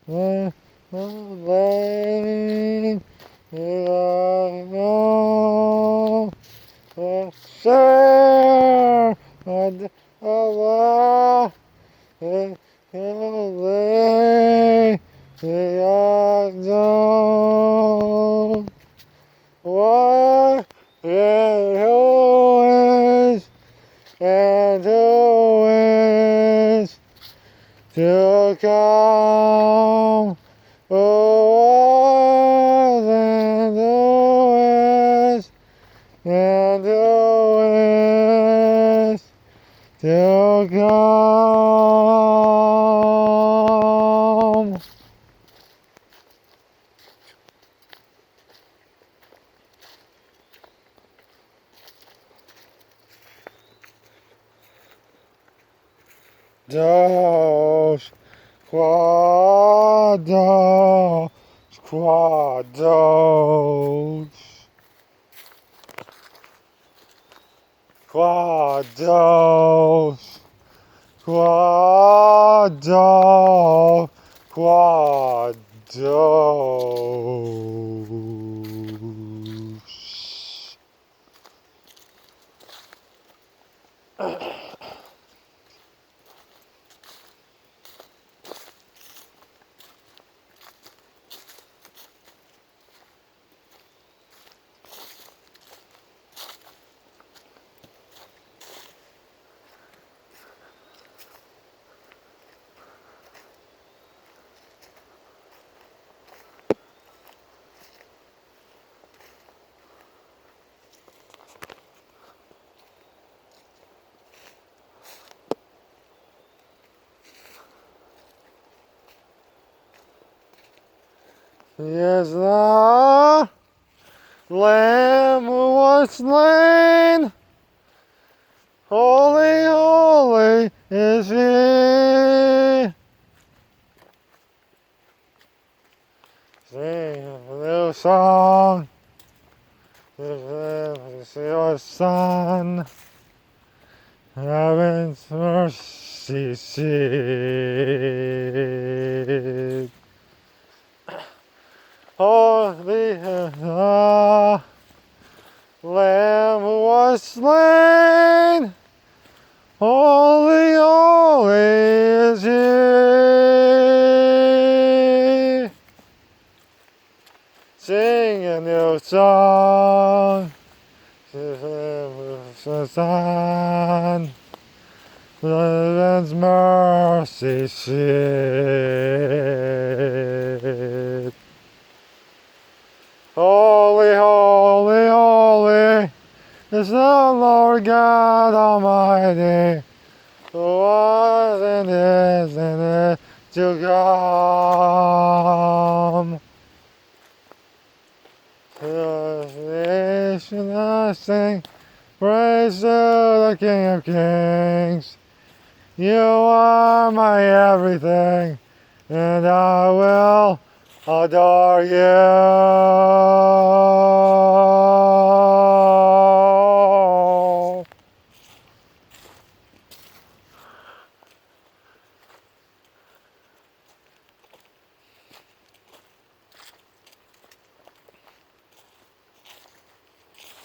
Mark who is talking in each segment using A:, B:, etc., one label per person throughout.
A: the lane, all the share and Allah, the way, the unknown. What and who is and who is to come? Oh, and who is and who is to come? Dos, quados, quados, quados, quados, quados. Yes, the Lamb who was slain, holy, holy is he. Sing a new song, this is your son, heaven's mercy seat. Holy is the Lamb who was slain, holy, holy is he. Sing a new song, the Son, heaven's mercy seat. Holy, holy, holy is the Lord God Almighty, who was and is to come. To the nation I sing, praise to the King of Kings. You are my everything, and I will adore you.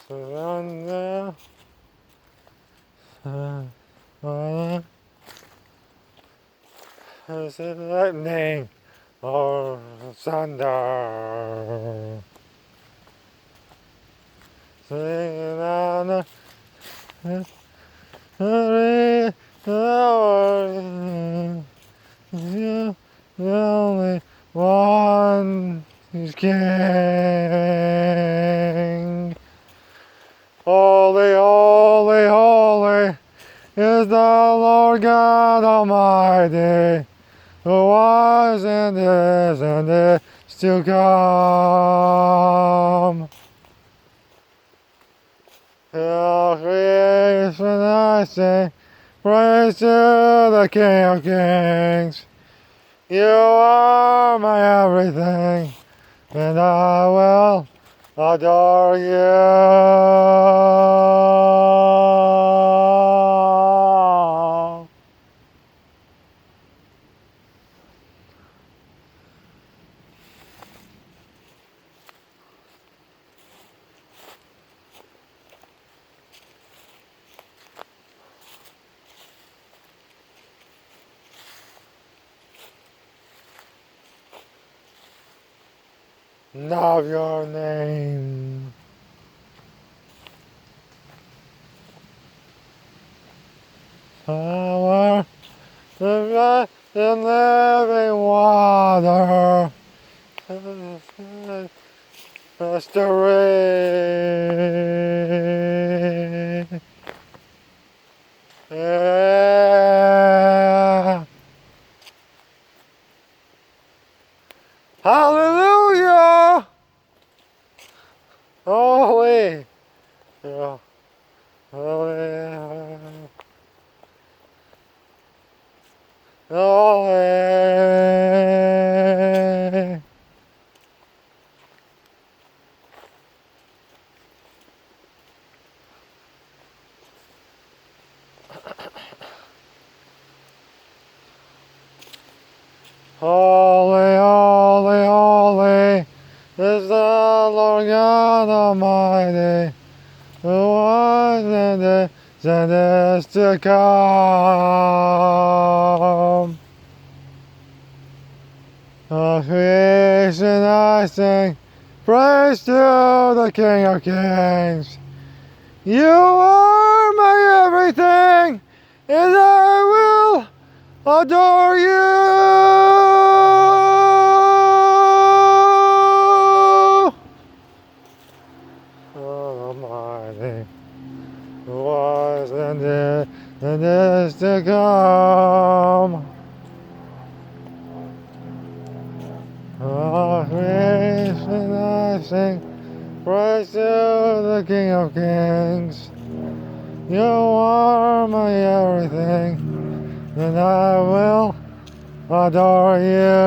A: Surrender. Is it lightning or thunder? Singing on the you, the only one who's king. Holy, holy, holy is the Lord God Almighty, who was and is to come. All creation I sing, praise to the King of Kings. You are my everything, and I will adore you. of your name. Power, the living water. Mystery. Yeah. Hallelujah. Holy. Yeah. Holy. Holy. Holy, holy, holy is the Lord God Almighty, who was and is to come. All creation I sing, praise to the King of Kings. You are my everything, and I will adore you. Almighty, who was and is to come. All creation I sing, praise to the King of Kings. You are my everything, and I will adore you.